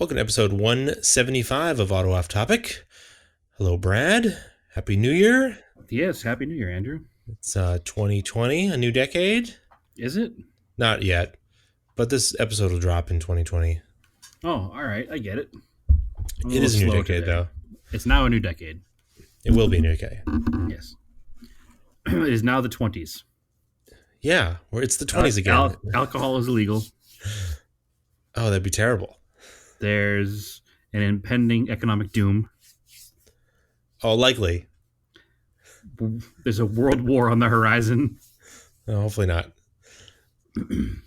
Welcome to episode 175 of Auto Off Topic. Hello, Brad. Happy New Year. Yes, Happy New Year, Andrew. It's 2020, a new decade. Is it? Not yet, but this episode will drop in 2020. Oh, all right. I get it. I'm It is a new slow decade, today. though. It's now a new decade. It will be a new decade. Yes. It is now the 20s. Yeah, it's the 20s again. Alcohol is illegal. Oh, that'd be terrible. There's an impending economic doom. Oh, likely. There's a world war on the horizon. No, hopefully not. And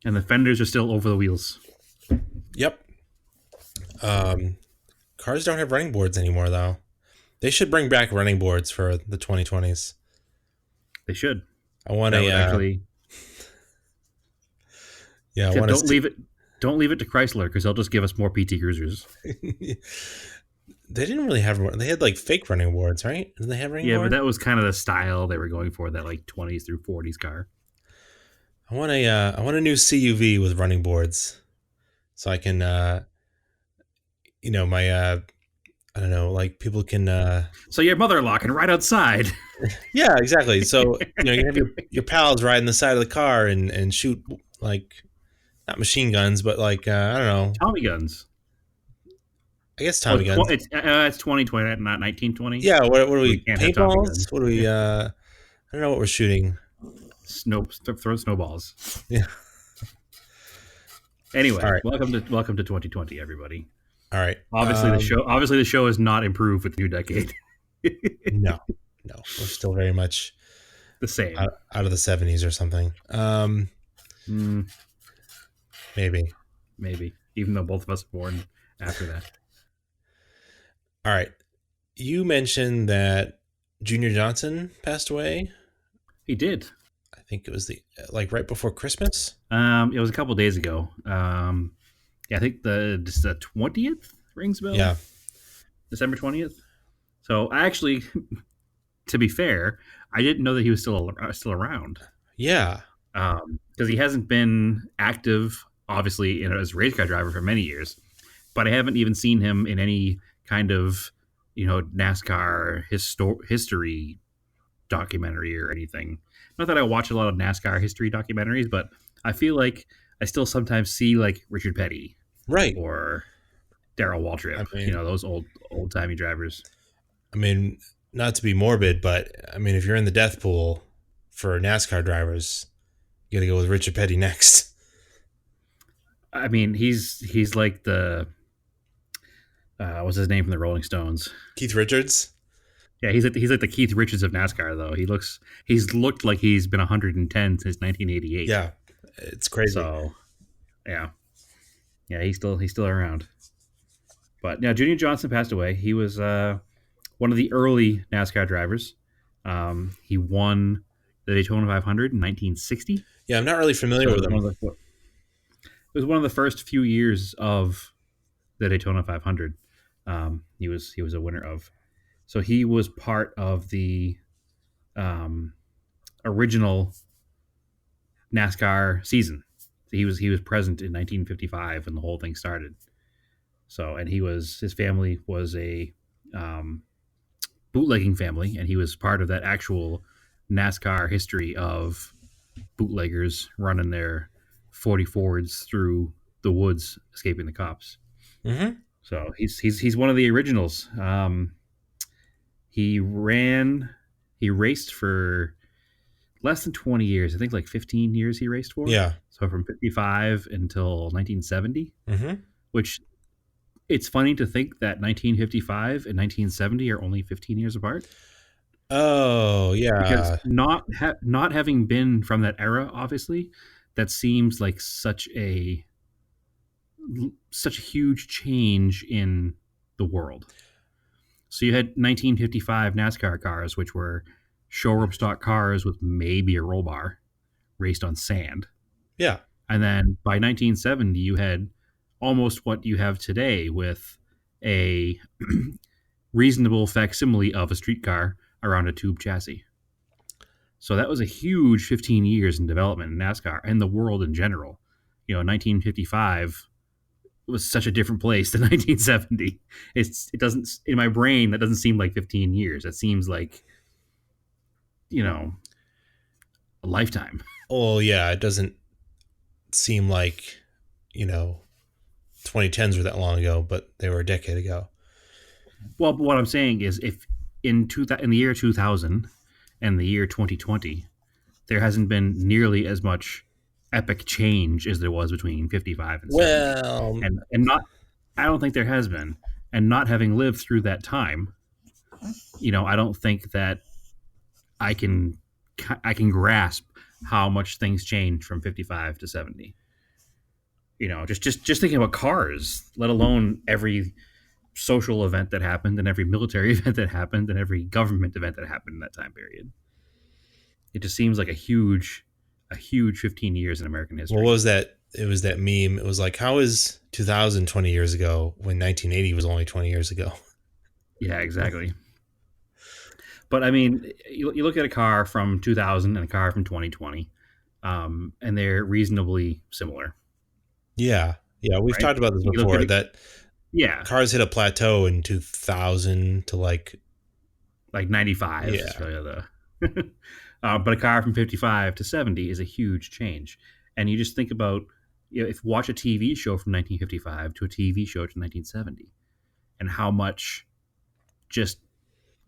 the fenders are still over the wheels. Yep. Cars don't have running boards anymore, though. They should bring back running boards for the 2020s. They should. I want That a... would actually... Yeah, I want Don't leave it to Chrysler, because they'll just give us more PT Cruisers. They didn't really have... They had, like, fake running boards, right? Didn't they have running boards? Yeah, but that was kind of the style they were going for, that like 20s through 40s car. I want a new CUV with running boards, so I can, my, I don't know, like people can. So your mother-in-law can ride outside. Yeah, exactly. So you have your pals riding the side of the car and shoot like not machine guns, but like I don't know. Tommy guns. I guess Tommy guns. It's 2020, not 1920. Yeah. What are we? can't have Tommy Paintballs? guns. What are we? I don't know what we're shooting. Throw snowballs. Yeah. Anyway, All right. welcome to 2020, everybody. All right. Obviously, the show has not improved with the new decade. No, we're still very much The same. out of the 70s or something. Maybe. Even though both of us were born after that. All right. You mentioned that Junior Johnson passed away. He did. I think it was right before Christmas. It was a couple days ago. I think the 20th rings a bell. Yeah. December 20th. So I actually, to be fair, I didn't know that he was still around. Yeah. Because he hasn't been active, obviously, as a race car driver for many years. But I haven't even seen him in any kind of, NASCAR history documentary or anything. Not that I watch a lot of NASCAR history documentaries, but I feel like I still sometimes see like Richard Petty, Right. or Darrell Waltrip. I mean, Those old timey drivers. I mean, not to be morbid, but I mean, if you're in the death pool for NASCAR drivers, you got to go with Richard Petty next. I mean, he's like the what's his name from the Rolling Stones? Keith Richards. Yeah, he's like the Keith Richards of NASCAR, though. He's looked like he's been 110 since 1988. Yeah, it's crazy. So, yeah, he's still around. But yeah, Junior Johnson passed away. He was one of the early NASCAR drivers. He won the Daytona 500 in 1960. Yeah, I'm not really familiar with him. It was one of the first few years of the Daytona 500. He was a winner of. So he was part of the original NASCAR season. So he was present in 1955 when the whole thing started. So, and his family was a bootlegging family, and he was part of that actual NASCAR history of bootleggers running their 40 Fords through the woods, escaping the cops. Mm-hmm. So he's one of the originals. He raced for less than 20 years. I think like 15 years he raced for. Yeah. So from 55 until 1970, Mm-hmm. which it's funny to think that 1955 and 1970 are only 15 years apart. Oh, yeah. Because not having been from that era, obviously, that seems like such a huge change in the world. So you had 1955 NASCAR cars, which were showroom stock cars with maybe a roll bar, raced on sand. Yeah. And then by 1970, you had almost what you have today with a reasonable facsimile of a street car around a tube chassis. So that was a huge 15 years in development in NASCAR and the world in general. 1955 was such a different place than 1970. It doesn't, in my brain, that doesn't seem like 15 years. It seems like, you know, a lifetime. Oh yeah, it doesn't seem like, you know, 2010s were that long ago, but they were a decade ago. Well, but what I'm saying is, if in the year 2000 and the year 2020, there hasn't been nearly as much epic change as there was between 55 and 70, Well, and not, I don't think there has been, and not having lived through that time, I don't think that I can I can grasp how much things change from 55 to 70. Just thinking about cars, let alone every social event that happened and every military event that happened and every government event that happened in that time period. It just seems like a huge 15 years in American history. what was that? It was that meme. It was like, how is 2000 20 years ago when 1980 was only 20 years ago? Yeah, exactly. But I mean, you look at a car from 2000 and a car from 2020, and they're reasonably similar, Yeah. Yeah. We've right? talked about this You look before at it, that yeah, cars hit a plateau in 2000 to like, like 95 is yeah. really the but a car from 55 to 70 is a huge change. And you just think about, if you watch a TV show from 1955 to a TV show to 1970, and how much just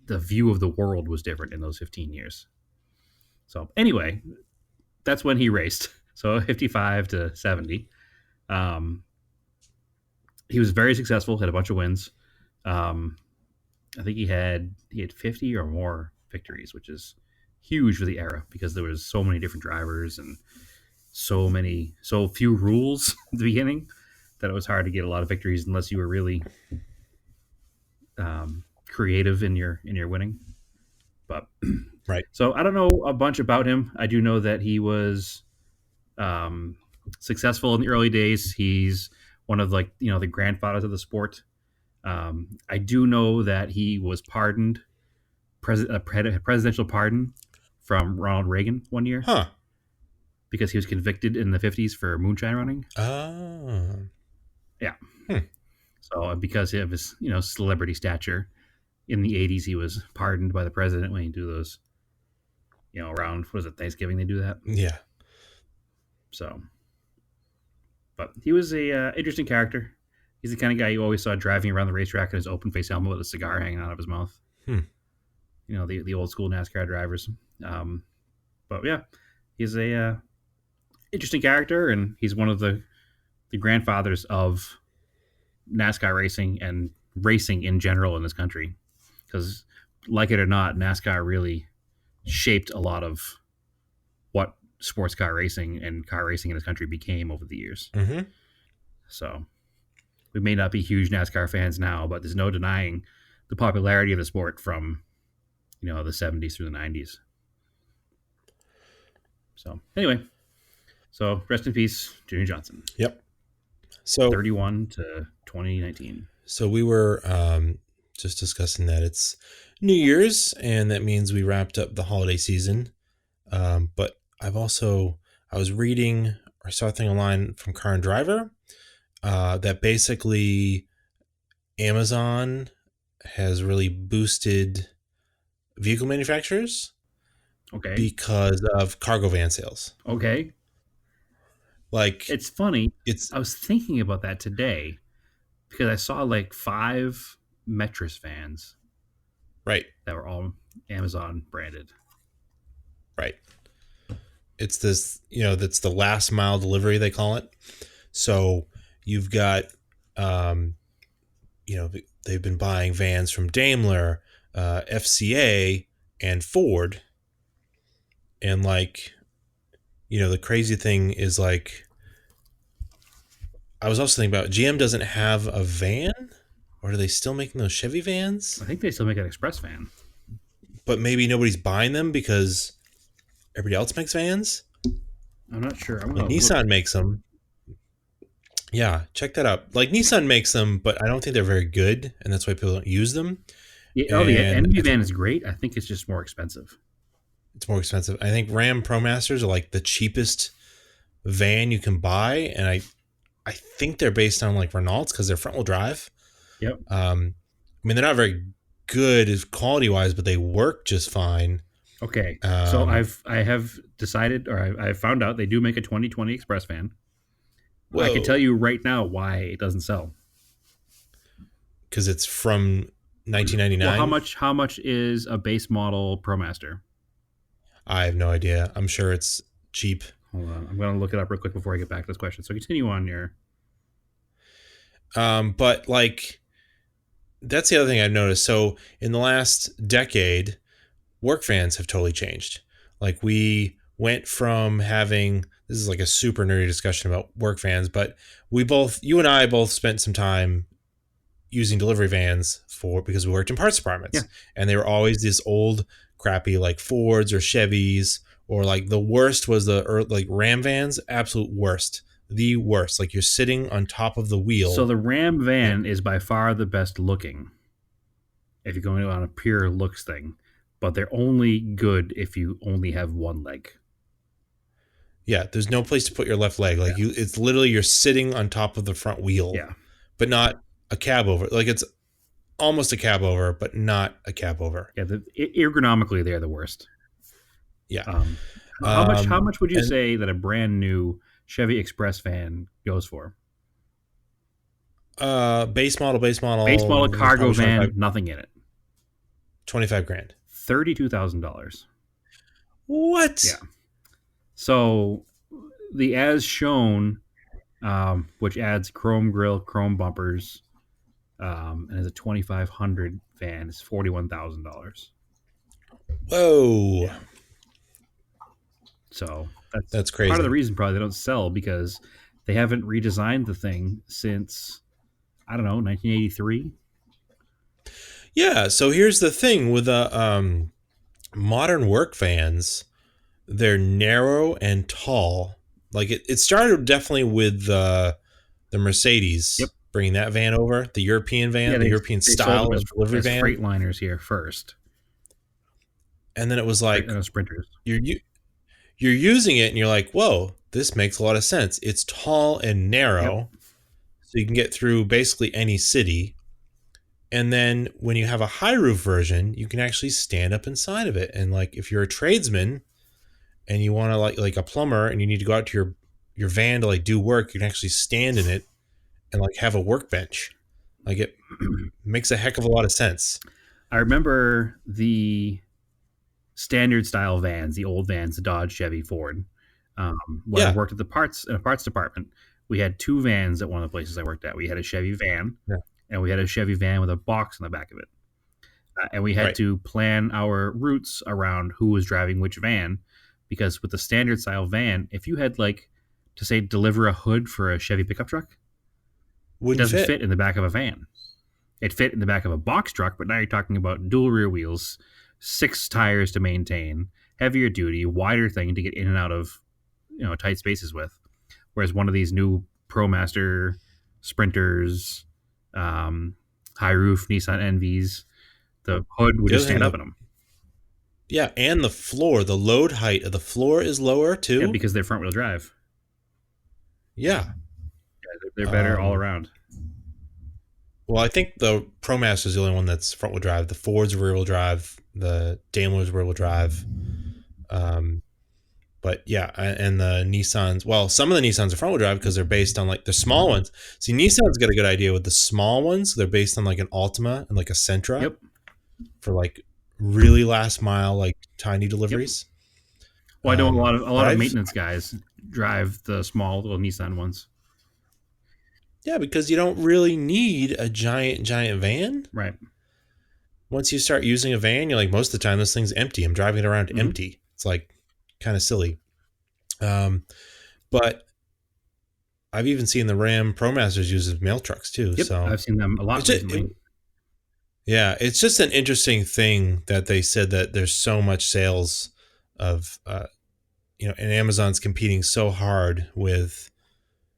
the view of the world was different in those 15 years. So anyway, that's when he raced. So 55 to 70. Um, he was very successful, had a bunch of wins. Um, I think he had 50 or more victories, which is huge for the era because there was so many different drivers and so few rules at the beginning that it was hard to get a lot of victories unless you were really creative in your winning. But Right. so I don't know a bunch about him. I do know that he was successful in the early days. He's one of, like, the grandfathers of the sport. I do know that he was pardoned, a presidential pardon from Ronald Reagan one year Huh. because he was convicted in the 50s for moonshine running. Oh. Yeah. Hmm. So because of his, celebrity stature, in the 80s he was pardoned by the president when he do those, around, what is it, Thanksgiving they do that. Yeah. So, but he was a interesting character. He's the kind of guy you always saw driving around the racetrack in his open face helmet with a cigar hanging out of his mouth. Hmm. The old school NASCAR drivers. But yeah, he's a interesting character, and he's one of the grandfathers of NASCAR racing and racing in general in this country. Because, like it or not, NASCAR really shaped a lot of what sports car racing and car racing in this country became over the years. Mm-hmm. So we may not be huge NASCAR fans now, but there's no denying the popularity of the sport from, the 70s through the 90s. So anyway, so rest in peace, Jimmy Johnson. Yep. So 31 to 2019. So we were just discussing that it's New Year's, and that means we wrapped up the holiday season. But I was reading or saw a thing online from Car and Driver that basically Amazon has really boosted vehicle manufacturers. Okay. Because of cargo van sales. Okay. Like, it's funny. It's I was thinking about that today because I saw like 5 Metris vans. Right. That were all Amazon branded. Right. It's this, that's the last mile delivery, they call it. So you've got, they've been buying vans from Daimler, FCA, and Ford. And the crazy thing is, I was also thinking about GM doesn't have a van, or are they still making those Chevy vans? I think they still make an express van. But maybe nobody's buying them because everybody else makes vans? I'm not sure. Nissan makes them. Yeah, check that out. Nissan makes them, but I don't think they're very good, and that's why people don't use them. Yeah, the Envy van is great. I think it's just more expensive. It's more expensive. I think Ram ProMasters are the cheapest van you can buy, and I think they're based on like Renaults because they're front wheel drive. Yep. I mean, they're not very good as quality wise, but they work just fine. Okay. So I have decided, or I found out they do make a 2020 Express van. I can tell you right now why it doesn't sell. Because it's from 1999. Well, how much is a base model ProMaster? I have no idea. I'm sure it's cheap. Hold on, I'm going to look it up real quick before I get back to this question. So continue on your. But like, that's the other thing I've noticed. So in the last decade, work vans have totally changed. Like we went from having, this is like a super nerdy discussion about work vans, but you and I both spent some time using delivery vans because we worked in parts departments. Yeah. And they were always these old crappy like Fords or Chevys, or like the worst was like Ram vans, absolute worst. The worst. Like you're sitting on top of the wheel. So the Ram van is by far the best looking if you're going on a pure looks thing, but they're only good if you only have one leg. Yeah, there's no place to put your left leg. Like it's literally you're sitting on top of the front wheel. Yeah. But not a cab over. Like it's almost a cab over, but not a cab over. Yeah, ergonomically they're the worst. Yeah. How much would you say that a brand new Chevy Express van goes for? Base model cargo van, nothing in it. 25 grand. $32,000. What? Yeah. So the as shown, which adds chrome grille, chrome bumpers, and is a 2,500 van, is $41,000. Whoa. Yeah. So that's crazy. Part of the reason probably they don't sell because they haven't redesigned the thing since, I don't know, 1983. Yeah. So here's the thing with the modern work vans, they're narrow and tall. Like it started definitely with the Mercedes. Yep. Bringing that van over, the European van, the European style of delivery van. Freightliners here first. And then it was like Sprinters. You're using it and you're like, whoa, this makes a lot of sense. It's tall and narrow, so you can get through basically any city. And then when you have a high roof version, you can actually stand up inside of it. And like if you're a tradesman and you want to like a plumber and you need to go out to your van to like do work, you can actually stand in it and like have a workbench. Like it makes a heck of a lot of sense. I remember the standard style vans, the old vans, the Dodge, Chevy, Ford. When I worked at in a parts department, we had two vans at one of the places I worked at. We had a Chevy van, and we had a Chevy van with a box on the back of it. And we had to plan our routes around who was driving which van, because with the standard style van, if you had like to say deliver a hood for a Chevy pickup truck, it doesn't fit in the back of a van. It fit in the back of a box truck, but now you're talking about dual rear wheels, 6 tires to maintain, heavier duty, wider thing to get in and out of, tight spaces with. Whereas one of these new ProMaster Sprinters, high roof Nissan Envies, the hood would just stand up in them. Yeah, and the load height of the floor is lower too. Yeah, because they're front wheel drive. Yeah. They're better all around. Well, I think the ProMaster is the only one that's front wheel drive. The Ford's rear wheel drive, the Daimler's rear wheel drive. But yeah, and the Nissans, well, some of the Nissans are front wheel drive because they're based on like the small ones. See, Nissan's got a good idea with the small ones. They're based on like an Altima and like a Sentra. Yep. For like really last mile, like tiny deliveries. Yep. Well, I know a lot of maintenance guys drive the small little Nissan ones. Yeah, because you don't really need a giant van. Right. Once you start using a van, you're like, most of the time this thing's empty. I'm driving it around empty. It's like kind of silly. But I've even seen the Ram ProMasters use as mail trucks too. Yep, so I've seen them a lot recently. Yeah, it's just an interesting thing that they said that there's so much sales of, and Amazon's competing so hard with.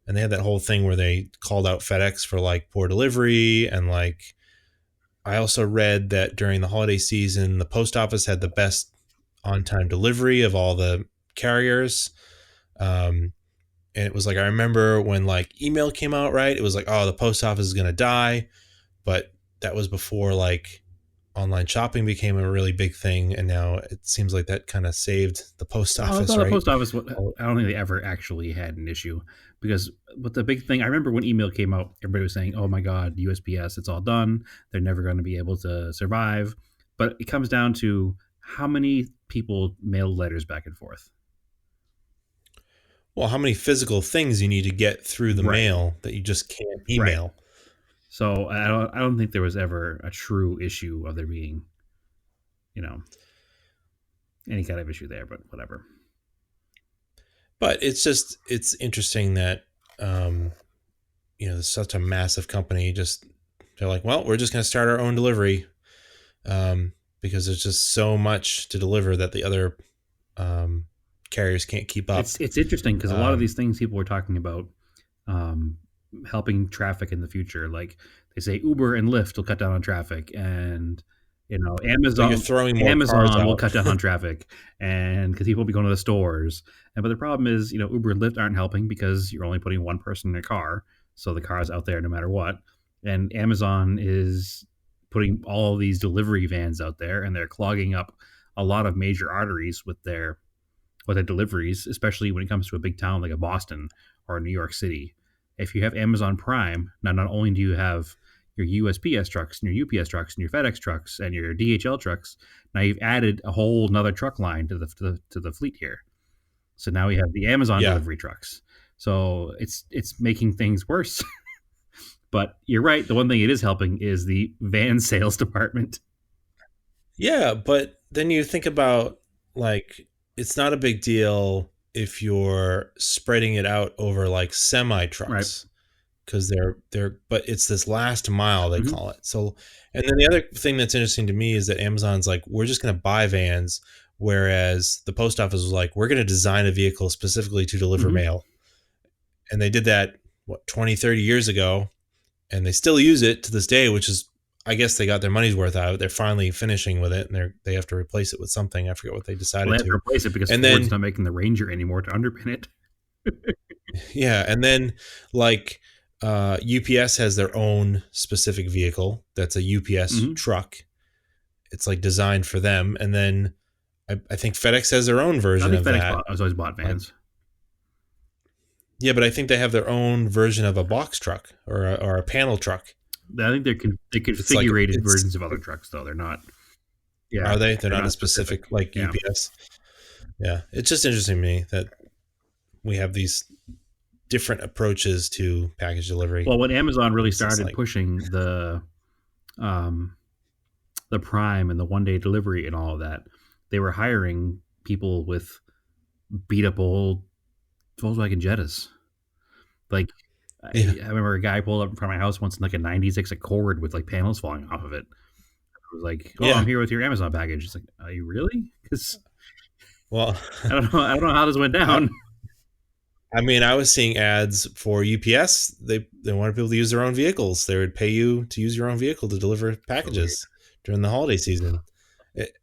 And they had that whole thing where they called out FedEx for like poor delivery. And like, I also read that during the holiday season, the post office had the best on-time delivery of all the carriers. And And it was like, I remember when like email came out, right? It was like, oh, the post office is going to die. But that was before like online shopping became a really big thing. And now it seems like that kind of saved the post office, The right? post office, I don't think they ever actually had an issue because, but the big thing, I remember when email came out, everybody was saying, oh my God, USPS, it's all done. They're never going to be able to survive. But it comes down to how many people mail letters back and forth. Well, how many physical things you need to get through the mail that you just can't email. Right. So I don't think there was ever a true issue of there being, any kind of issue there, but whatever. But it's interesting that, there's such a massive company. They're like, well, we're just going to start our own delivery, because there's just so much to deliver that the other carriers can't keep up. It's interesting because a lot of these things people were talking about helping traffic in the future. Like they say Uber and Lyft will cut down on traffic, and Amazon will cut down on traffic, and because people will be going to the stores. But the problem is, Uber and Lyft aren't helping because you're only putting one person in a car, so the car is out there no matter what. And Amazon is putting all of these delivery vans out there, and they're clogging up a lot of major arteries with their deliveries, especially when it comes to a big town like a Boston or New York City. If you have Amazon Prime, now not only do you have your USPS trucks and your UPS trucks and your FedEx trucks and your DHL trucks, now you've added a whole nother truck line to the fleet here. So now we have the Amazon delivery trucks. So it's making things worse. But you're right. The one thing it is helping is the van sales department. Yeah, but then you think about, like, it's not a big deal if you're spreading it out over like semi trucks, because but it's this last mile they call it. So, and then the other thing that's interesting to me is that Amazon's like, we're just going to buy vans, whereas the post office was like, we're going to design a vehicle specifically to deliver mail. And they did that 20, 30 years ago, and they still use it to this day, which is, I guess they got their money's worth out of it. They're finally finishing with it, and they have to replace it with something. I forget what they decided they have to replace it because Ford's not making the Ranger anymore to underpin it. Yeah, and then like UPS has their own specific vehicle that's a UPS truck. It's like designed for them, and then I think FedEx has their own version of that. I was always bought vans. Yeah, but I think they have their own version of a box truck or a panel truck. I think they're configurated versions of other trucks, though. They're not. Yeah, are they? They're not a specific like UPS. Yeah, it's just interesting to me that we have these different approaches to package delivery. Well, when Amazon really started pushing the Prime and the one-day delivery and all of that, they were hiring people with beat up old Volkswagen Jettas. Like, I remember a guy pulled up in front of my house once in like a 96 Accord with like panels falling off of it. I was like, I'm here with your Amazon package. It's like, are you really? Because, well, I don't know how this went down. I mean, I was seeing ads for UPS. They wanted people to use their own vehicles. They would pay you to use your own vehicle to deliver packages during the holiday season.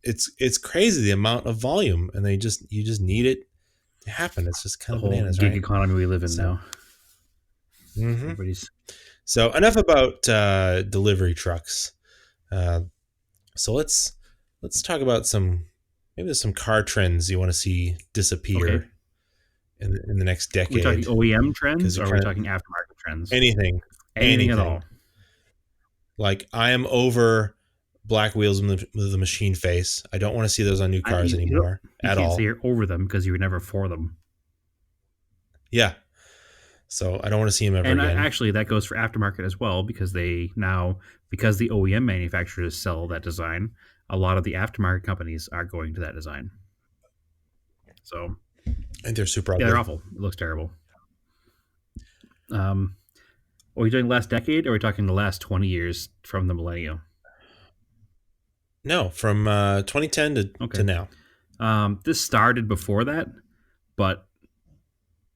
It's crazy the amount of volume, and you just need it to happen. It's just kind of bananas, gig economy we live in now. So enough about delivery trucks. So let's talk about maybe there's some car trends you want to see disappear in the next decade. Are we talking OEM trends, or are we talking aftermarket trends? Anything at all. Like, I am over black wheels with the machine face. I don't want to see those on new cars anymore at all. You can't say you're over them because you were never for them. Yeah. So I don't want to see them ever again. And actually, that goes for aftermarket as well, because the OEM manufacturers sell that design, a lot of the aftermarket companies are going to that design. So, and they're super ugly. Yeah, they're awful. It looks terrible. Are we doing last decade, or are we talking the last 20 years from the millennium? No, from 2010 to now. This started before that, but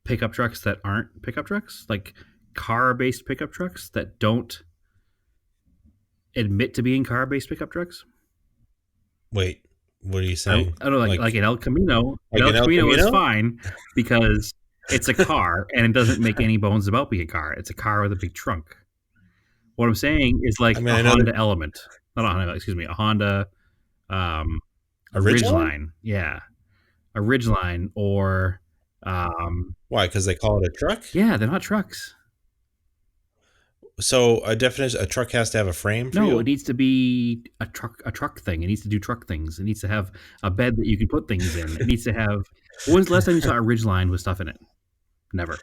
pickup trucks that aren't pickup trucks, like car-based pickup trucks that don't admit to being car-based pickup trucks. Wait, what are you saying? I don't know, like an El Camino. Like El Camino is fine because It's a car, and it doesn't make any bones about being a car. It's a car with a big trunk. What I'm saying is like I mean, a I know Honda that Element, not a Honda. Excuse me, a Honda um, a Ridgeline. Ridgeline. Yeah, a Ridgeline, or Why? Because they call it a truck. yeah, they're not trucks. So a definition, a truck has to have a frame for No, you. it needs to be a truck thing. It needs to do truck things. It needs to have a bed that you can put things in. It needs to have. When's the last time you saw a Ridgeline with stuff in it? Never.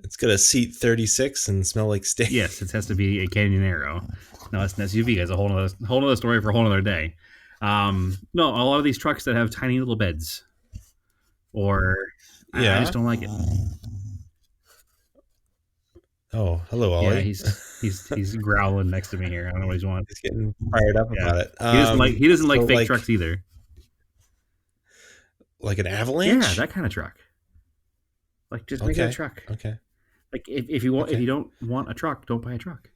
It's got a seat 36 and smell like steak. Yes, it has to be a Canyonero. No, it's an SUV. It's a whole other story for a whole other day. No, a lot of these trucks that have tiny little beds, or I Yeah. just don't like it. Oh, hello, Yeah, Ollie. he's growling next to me here. I don't know what he's wanting. He's getting fired up Yeah. about it. He doesn't like so fake trucks either. Like an avalanche. Yeah, that kind of truck. Like just make it a Okay. truck. Okay. Like if you want Okay. if you don't want a truck, don't buy a truck.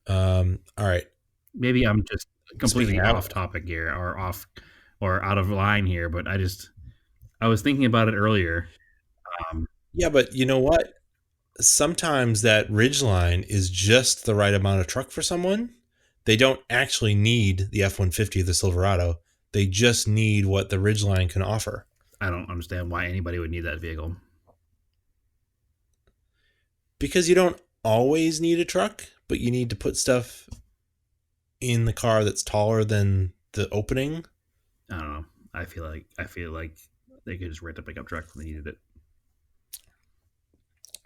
All right. Maybe I'm just completely Speaking of- off topic here, or out of line here, but I was thinking about it earlier. Yeah, but you know what? Sometimes that Ridgeline is just the right amount of truck for someone. They don't actually need the F-150 or the Silverado. They just need what the Ridgeline can offer. I don't understand why anybody would need that vehicle. Because you don't always need a truck, but you need to put stuff in the car that's taller than the opening. I don't know. I feel like they could just rent a pickup truck when they needed it.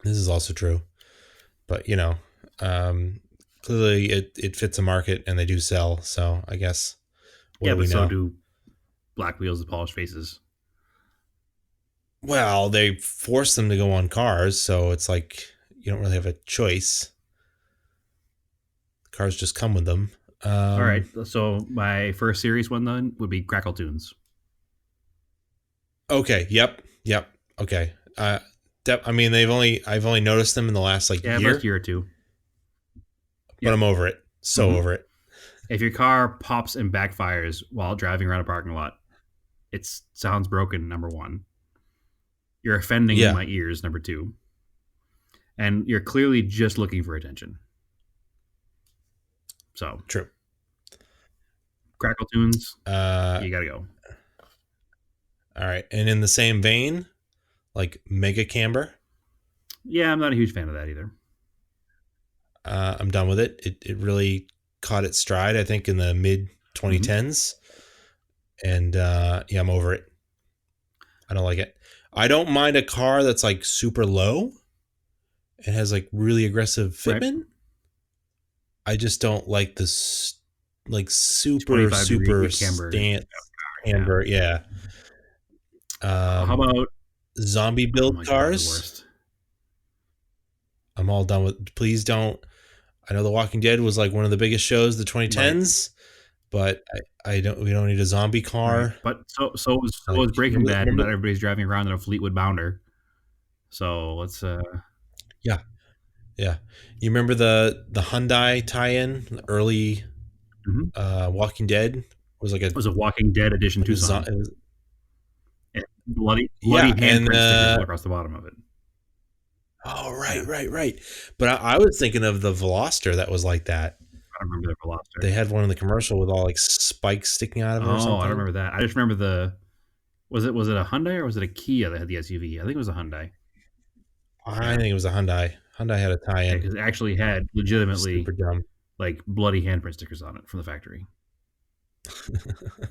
This is also true. But, clearly it fits a market and they do sell. So I guess what Yeah, do we but so know? do black wheels with polished faces. Well, they force them to go on cars, so it's like you don't really have a choice. Cars just come with them. All right. So my first serious one then would be Crackle Tunes. Okay. Yep. Okay. I mean, I've only noticed them in the last Last year or two. but I'm over it. So Mhm. over it. If your car pops and backfires while driving around a parking lot, it sounds broken, number one. You're offending Yeah. my ears, number two. And you're clearly just looking for attention. So, True. Crackle Tunes, Uh, you gotta go. all right. And in the same vein, like Mega Camber, Yeah, I'm not a huge fan of that either. I'm done with it. It really caught its stride, I think, in the mid 2010s. And yeah, I'm over it. I don't like it. I don't mind a car that's like super low and has like really aggressive fitment. I just don't like this like super 25-degree camber. camber. Yeah. How about zombie oh build my God, the cars? worst. I'm all done with. Please don't. I know The Walking Dead was like one of the biggest shows of the 2010s, but I don't. We don't need a zombie car. Right. But so was Breaking Bad, and not everybody's driving around in a Fleetwood Bounder. So let's. Yeah. You remember the Hyundai tie-in, the early Walking Dead? It was like it was a Walking Dead edition Tucson. It was, bloody Yeah, handprint and, stickers all across the bottom of it. oh, right. But I was thinking of the Veloster that was like that. I don't remember the Veloster. They had one in the commercial with all like spikes sticking out of it or something. I don't remember that. I just remember the. Was it a Hyundai or was it a Kia that had the SUV? I think it was a Hyundai. I think it was a Hyundai. Hyundai had a tie-in. Because it actually had legitimately Super dumb. like bloody handprint stickers on it from the factory.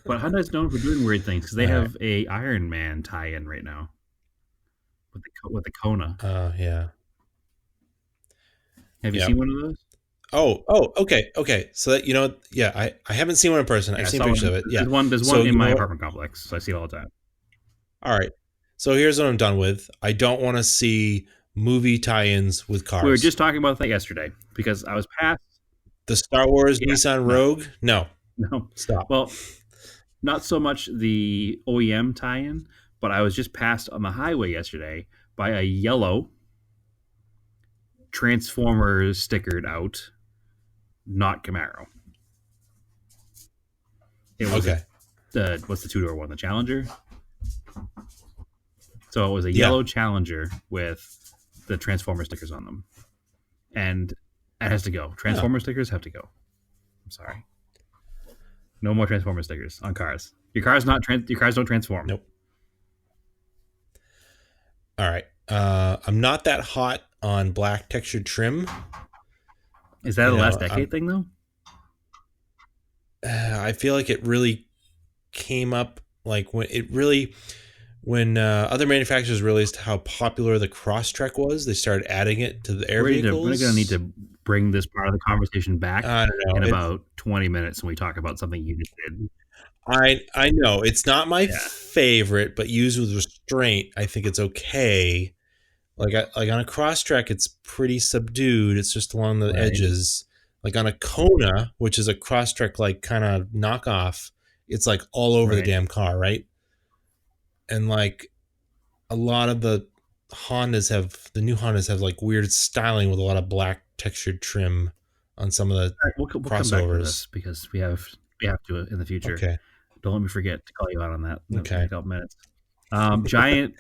But Hyundai's known for doing weird things because they have a Iron Man tie-in right now with the Kona. Yeah. Have you seen one of those? Oh, okay. So that yeah, I haven't seen one in person. I've seen pictures of it. Yeah, there's one in my apartment complex. So I see it all the time. All right. So here's what I'm done with. I don't want to see movie tie-ins with cars. We were just talking about that yesterday because I was past the Star Wars Nissan Rogue. No, stop. Well, not so much the OEM tie-in, but I was just passed on the highway yesterday by a yellow Transformers stickered out, not Camaro. It was okay. What's the two-door one? The Challenger. So it was a Yeah. yellow Challenger with the Transformer stickers on them, and it has to go. Transformer stickers have to go. I'm sorry. No more Transformer stickers on cars. Your cars don't transform. Nope. All right. I'm not that hot on black textured trim. Is that a last decade thing though? I feel like it really came up like when other manufacturers realized how popular the Crosstrek was, they started adding it to the air vehicles. We're going to need to bring this part of the conversation back I don't know. in about 20 minutes when we talk about something you just did. I know it's not my favorite, but used with restraint, I think it's okay. Like on a Crosstrek, it's pretty subdued. It's just along the edges. Like on a Kona, which is a Crosstrek like kind of knockoff, it's like all over the damn car, right? And like a lot of the new Hondas have like weird styling with a lot of black textured trim on some of the we'll come back to this because we have to in the future. Okay. Don't let me forget to call you out on that in a couple minutes. Giant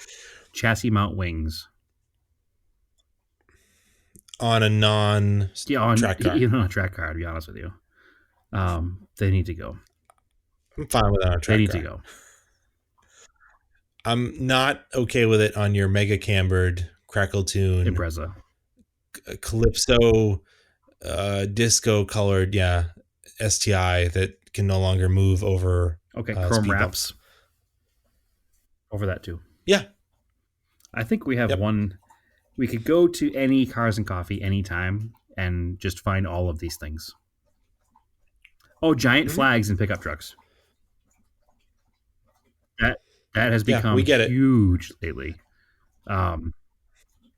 chassis mount wings on a non-track car. Even on a track car, to be honest with you. They need to go. I'm fine with that on a track car. They need to go. I'm not okay with it on your mega cambered Crackle Tune Impreza Calypso disco colored STI that can no longer move over chrome wraps over that too. Yeah, I think we have one. We could go to any Cars and Coffee anytime and just find all of these things. Giant flags in pickup trucks. That has become huge lately.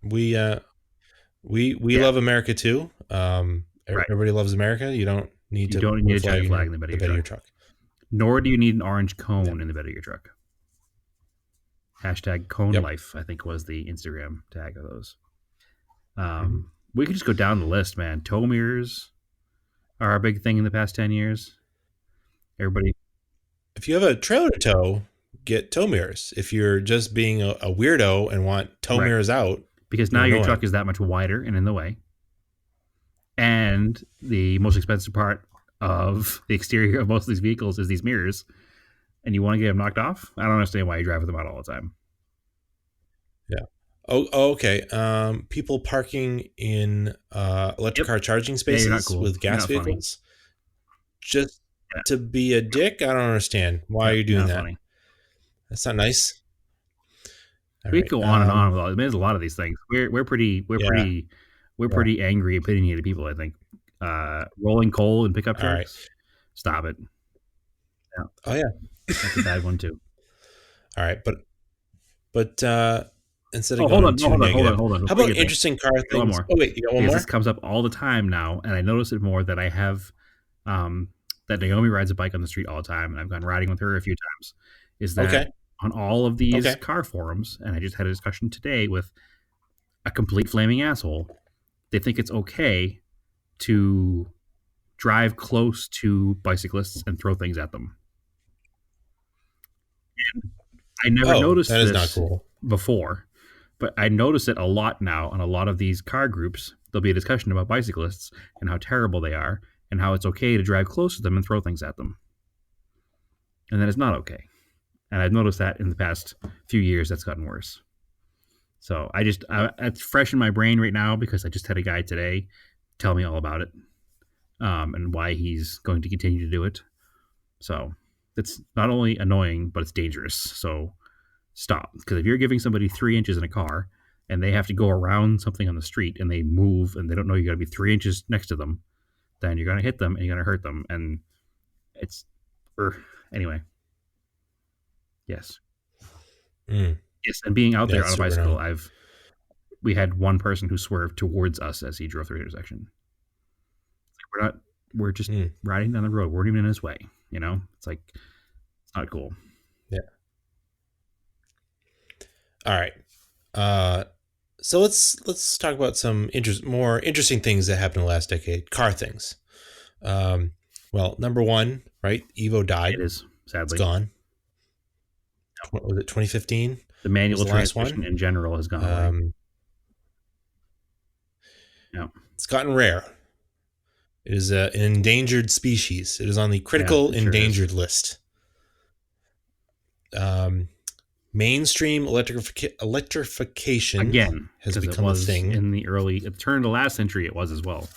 We love America too. Everybody loves America. You don't need a giant flag in the bed of your truck. Nor do you need an orange cone in the bed of your truck. Hashtag cone life, I think, was the Instagram tag of those. We could just go down the list, man. Tow mirrors are a big thing in the past 10 years. Everybody. If you have a trailer to tow, get tow mirrors. If you're just being a weirdo and want tow mirrors out. Because now your truck is that much wider and in the way. And the most expensive part of the exterior of most of these vehicles is these mirrors. And you want to get them knocked off? I don't understand why you drive with them out all the time. Yeah. Oh, okay. People parking in electric car charging spaces with gas vehicles. Just to be a dick? I don't understand. Why are you doing that? Funny. That's not nice. We could go on and on with all. I mean, there's a lot of these things. We're pretty angry, opinionated people. I think rolling coal in pickup trucks. Right. Stop it. Yeah. Oh yeah, that's a bad one too. All right, but instead of hold on. How about interesting car things? Oh wait, you got one more? This comes up all the time now, and I notice it more that I have. That Naomi rides a bike on the street all the time, and I've gone riding with her a few times. Is that on all of these car forums, and I just had a discussion today with a complete flaming asshole. They think it's okay to drive close to bicyclists and throw things at them. And I never noticed this before, but I notice it a lot now on a lot of these car groups. There'll be a discussion about bicyclists and how terrible they are and how it's okay to drive close to them and throw things at them. And then it's not okay. And I've noticed that in the past few years, that's gotten worse. So it's fresh in my brain right now because I just had a guy today tell me all about it and why he's going to continue to do it. So it's not only annoying, but it's dangerous. So stop. Because if you're giving somebody 3 inches in a car and they have to go around something on the street and they move and they don't know you got to be 3 inches next to them, then you're going to hit them and you're going to hurt them. And it's anyway. Yes. Yes, and being out there on a bicycle, we had one person who swerved towards us as he drove through the intersection. We're just riding down the road. We weren't even in his way, you know? It's like, it's not cool. Yeah. All right. So let's talk about some more interesting things that happened in the last decade. Car things. Well, number one, right? Evo died. It is, sadly. It's gone. What was it, 2015? The was manual the last transmission one. in general has gone away. Yeah. It's gotten rare. It is an endangered species. It is on the critical endangered list. Mainstream electrification again has because become it was a thing. in the early turn of the last century. It was as well.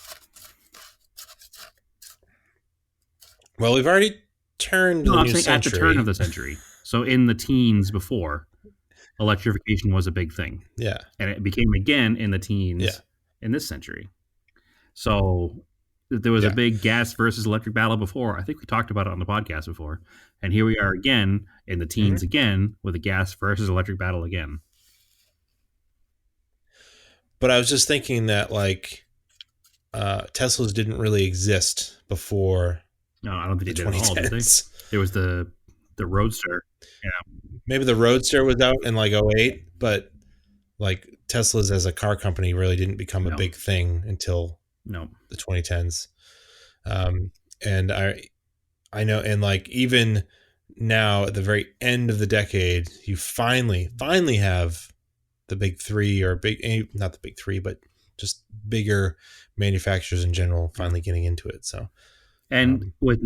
Well, we've already turned No, the I'm new saying century. at the turn of the century. So in the teens before, electrification was a big thing. Yeah. And it became again in the teens in this century. So there was a big gas versus electric battle before. I think we talked about it on the podcast before. And here we are again in the teens again with a gas versus electric battle again. But I was just thinking that like Teslas didn't really exist before. No, I don't think they did at all, did they? There was the Roadster. Yeah. Maybe the Roadster was out in like 2008, but like Teslas as a car company really didn't become a big thing until the 2010s. And I know, and like even now at the very end of the decade, you finally have the big three, or not the big three, but just bigger manufacturers in general finally getting into it. So, and with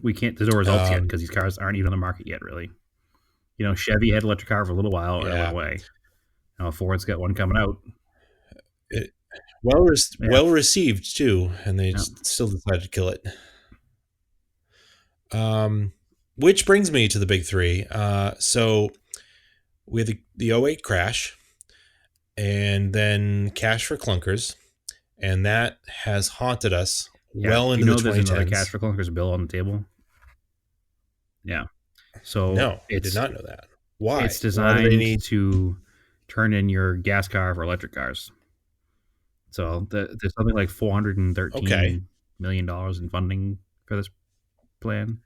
we can't, there's no results yet because these cars aren't even on the market yet, really. You know, Chevy had an electric car for a little while and it went away. Now Ford's got one coming out. Well received too, and they still decided to kill it. Which brings me to the big three. So we had the 2008 crash, and then Cash for Clunkers, and that has haunted us well into the 2010s. There's another Cash for Clunkers bill on the table. Yeah. So no, I did not know that. Why? It's designed to turn in your gas car for electric cars. So there's something like $413 million in funding for this plan.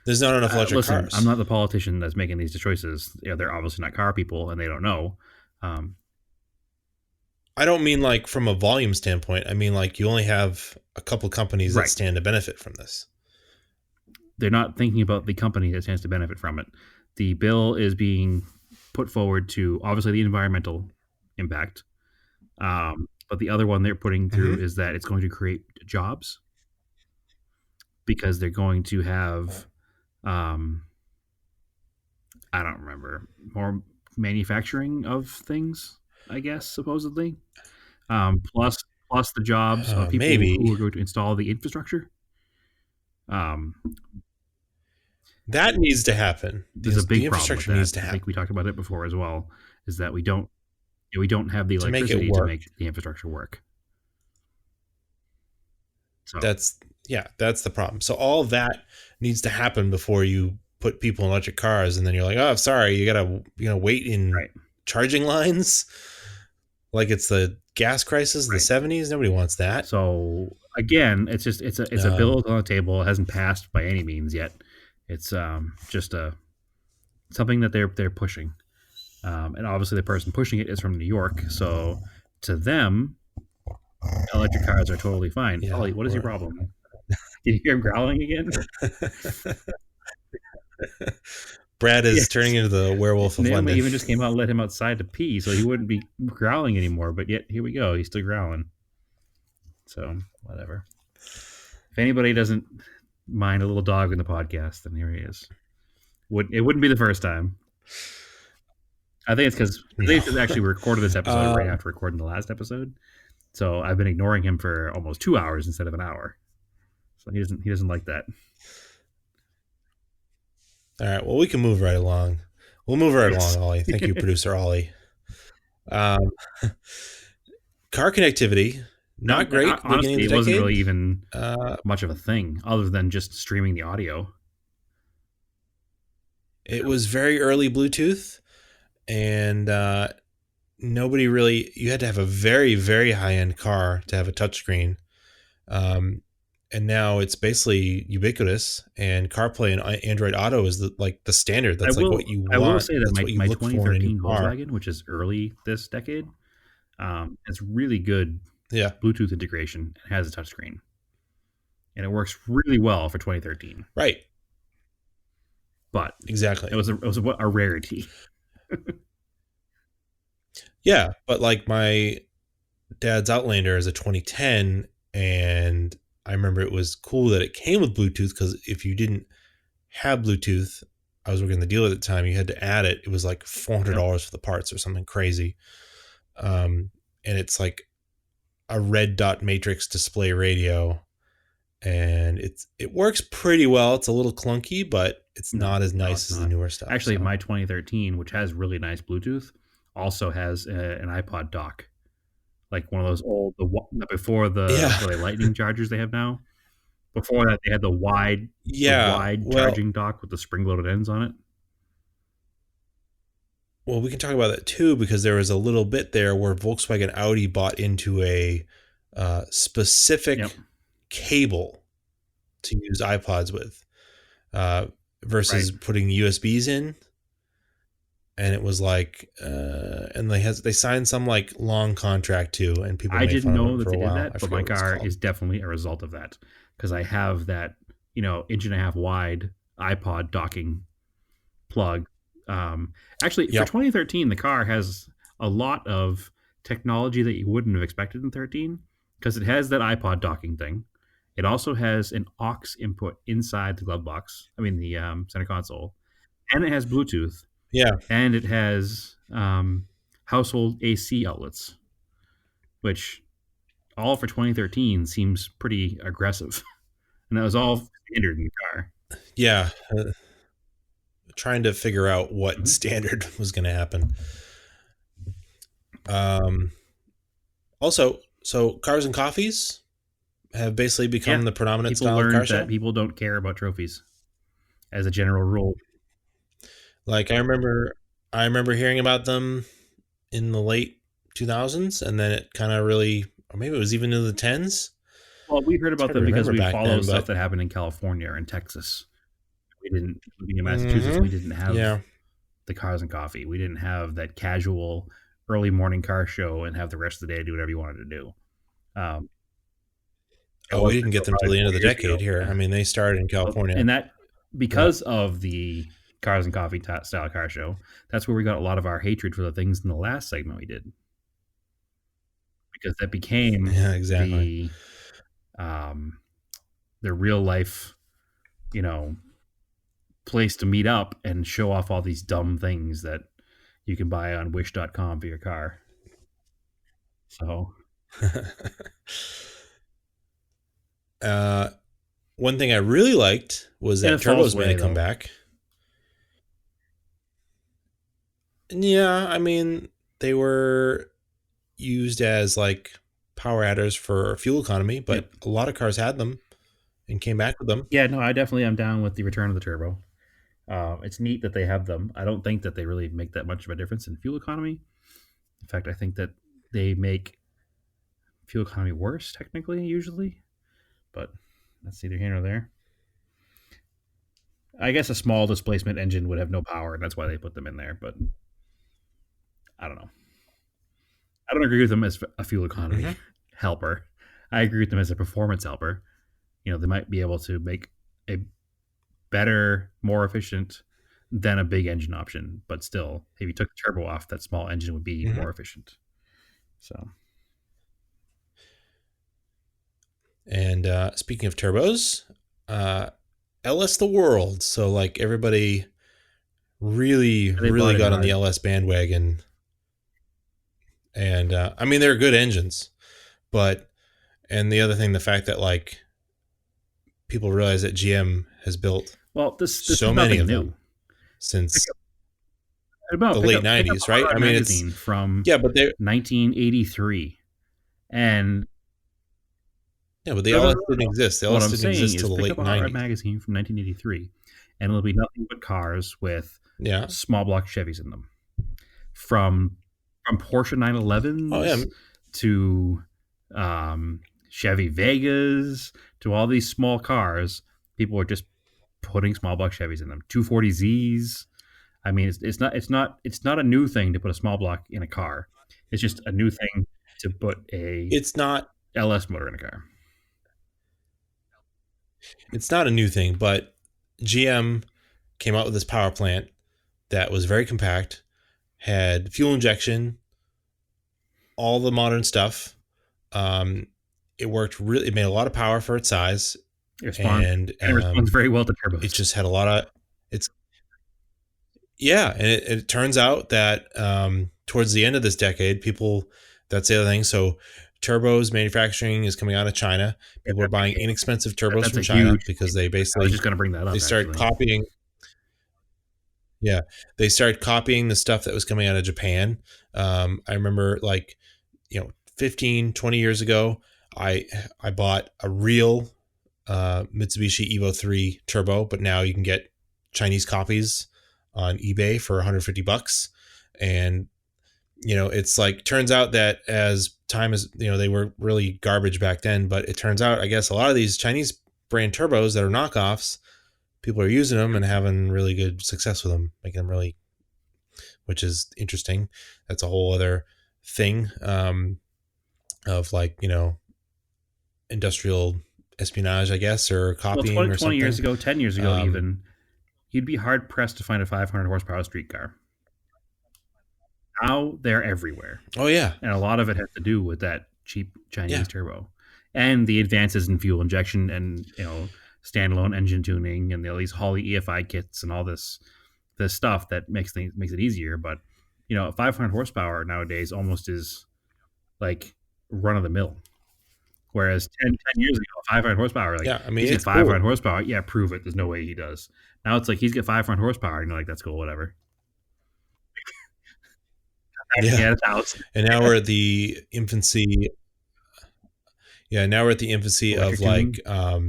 There's not enough electric cars. I'm not the politician that's making these choices. You know, they're obviously not car people, and they don't know. I don't mean like from a volume standpoint. I mean like you only have a couple companies that stand to benefit from this. They're not thinking about the company that stands to benefit from it. The bill is being put forward to obviously the environmental impact. But the other one they're putting through is that it's going to create jobs because they're going to have, I don't remember, more manufacturing of things, I guess, supposedly. Plus the jobs of people who are going to install the infrastructure. That needs to happen. There's a big problem with that. Needs to happen. I think we talked about it before as well, is that we don't have the electricity to make the infrastructure work. So that's the problem. So all of that needs to happen before you put people in electric cars, and then you're like, oh, sorry, you gotta wait in charging lines, like it's the gas crisis of the 70s. Nobody wants that. So again, it's a bill on the table. It hasn't passed by any means yet. It's just something that they're pushing. And obviously the person pushing it is from New York. So to them, electric cars are totally fine. Yeah, Ollie, what is your problem? Did you hear him growling again? Brad is turning into the werewolf of Naomi London. even just came out and let him outside to pee, so he wouldn't be growling anymore. But yet, here we go. He's still growling. So, whatever. If anybody doesn't mind a little dog in the podcast, then here he is. It wouldn't be the first time. I think it's because actually we recorded this episode right after recording the last episode. So I've been ignoring him for almost 2 hours instead of an hour. So he doesn't like that. All right. Well, we can move right along. We'll move right along, Ollie. Thank you, producer Ollie. Car connectivity, not great. Honestly, it wasn't really even much of a thing other than just streaming the audio. It was very early Bluetooth, and nobody really. You had to have a very, very high-end car to have a touchscreen. And now it's basically ubiquitous, and CarPlay and Android Auto is the standard. That's what you want. I will say that my 2013 Volkswagen, which is early this decade, it's really good Bluetooth integration. It has a touchscreen, and it works really well for 2013. Right. but exactly. it was a rarity. Yeah, but like my dad's Outlander is a 2010, and I remember it was cool that it came with Bluetooth, because if you didn't have Bluetooth, I was working the dealer at the time, you had to add it. It was like $400 Yep. for the parts or something crazy. And it's like a red dot matrix display radio, and it works pretty well. It's a little clunky, but it's not as No, nice it's as the not. newer stuff. Actually, So. my 2013, which has really nice Bluetooth, also has an iPod dock, like one of those old before Yeah. the Lightning chargers they have now. Before that, they had the Yeah. charging dock with the spring-loaded ends on it. Well, we can talk about that too, because there was a little bit there where Volkswagen Audi bought into a specific Yep. cable to use iPods with, versus putting USBs in. And it was like, and they signed some like long contract too, and people I made didn't fun of know them that for they a did while. that, I but forget my what it's car called. is definitely a result of that because I have that, 1.5 inch wide iPod docking plug. Actually, for Yep. 2013, the car has a lot of technology that you wouldn't have expected in 13 because it has that iPod docking thing. It also has an aux input inside the glove box. I mean, the center console, and it has Bluetooth, Yeah. and it has household AC outlets, which all for 2013 seems pretty aggressive. And that was all standard in the car. Yeah. Trying to figure out what Mhm. standard was going to happen. Also, so cars and coffees have basically become the predominant People style of car learned show. that people don't care about trophies as a general rule. Like I remember hearing about them in the late 2000s, and then it kind of really, or maybe it was even in the 10s. Well, we heard It's about hard to them because remember we back follow then, stuff but that happened in California or in Texas. We didn't, being in Massachusetts, we didn't have yeah. the cars and coffee. We didn't have that casual early morning car show and have the rest of the day do whatever you wanted to do. Oh, we didn't get them till probably the end 4 of the years decade ago. here. Yeah. I mean, they started in California. And that, because of the cars and coffee style car show, that's where we got a lot of our hatred for the things in the last segment we did. Because that became exactly. the real life, place to meet up and show off all these dumb things that you can buy on wish.com for your car. So one thing I really liked was that turbos made a comeback. Yeah, I mean, they were used as like power adders for fuel economy, but a lot of cars had them and came back with them. Yeah, no, I definitely am down with the return of the turbo. It's neat that they have them. I don't think that they really make that much of a difference in fuel economy. In fact, I think that they make fuel economy worse technically, usually. But that's neither here nor there. I guess a small displacement engine would have no power, and that's why they put them in there. But I don't know. I don't agree with them as a fuel economy helper. I agree with them as a performance helper. They might be able to make a better, more efficient than a big engine option, but still, if you took the turbo off, that small engine would be more efficient. So, and speaking of turbos, LS the world. So like everybody really got on the LS bandwagon. And I mean, they're good engines, and the other thing, the fact that like people realize that GM has built this so many of them since the late 90s, right? I mean, it's from but they're 1983, and but the LS didn't exist. The LS didn't exist till the late 90s. Magazine from 1983, and it'll be nothing but cars with small block Chevys in them, from Porsche 911s to Chevy Vegas to all these small cars. People are just putting small block Chevys in them. 240Zs. I mean, it's not a new thing to put a small block in a car. It's just a new thing to put it's not LS motor in a car. It's not a new thing, but GM came out with this power plant that was very compact, had fuel injection, all the modern stuff. It worked really. It made a lot of power for its size, and it responds very well to turbos. it just had a lot of. It's yeah, and it turns out that towards the end of this decade, people. That's the other thing. So, turbos manufacturing is coming out of China. People are buying inexpensive turbos from China because they basically. I was just going to bring that up. They started copying. Yeah, they started copying the stuff that was coming out of Japan. I remember 15, 20 years ago, I bought a real Mitsubishi Evo 3 turbo, but now you can get Chinese copies on eBay for $150. And, it's turns out that as time is, they were really garbage back then, but it turns out, I guess, a lot of these Chinese brand turbos that are knockoffs, people are using them and having really good success with them, making them really, which is interesting. That's a whole other thing of industrial espionage, I guess, or copying or something. 20 years ago, 10 years ago even, you'd be hard pressed to find a 500 horsepower street car. Now they're everywhere. Oh, yeah. And a lot of it has to do with that cheap Chinese turbo and the advances in fuel injection and, standalone engine tuning and all these Holley EFI kits and all this stuff that makes it easier. But, 500 horsepower nowadays almost is like run of the mill. Whereas 10 years ago, 500 horsepower, it's 500 cool. horsepower. Yeah, prove it. There's no way he does. Now it's like he's got 500 horsepower, and you're like, that's cool, whatever. Yeah. And now we're at the infancy. Yeah, now we're at the infancy electric of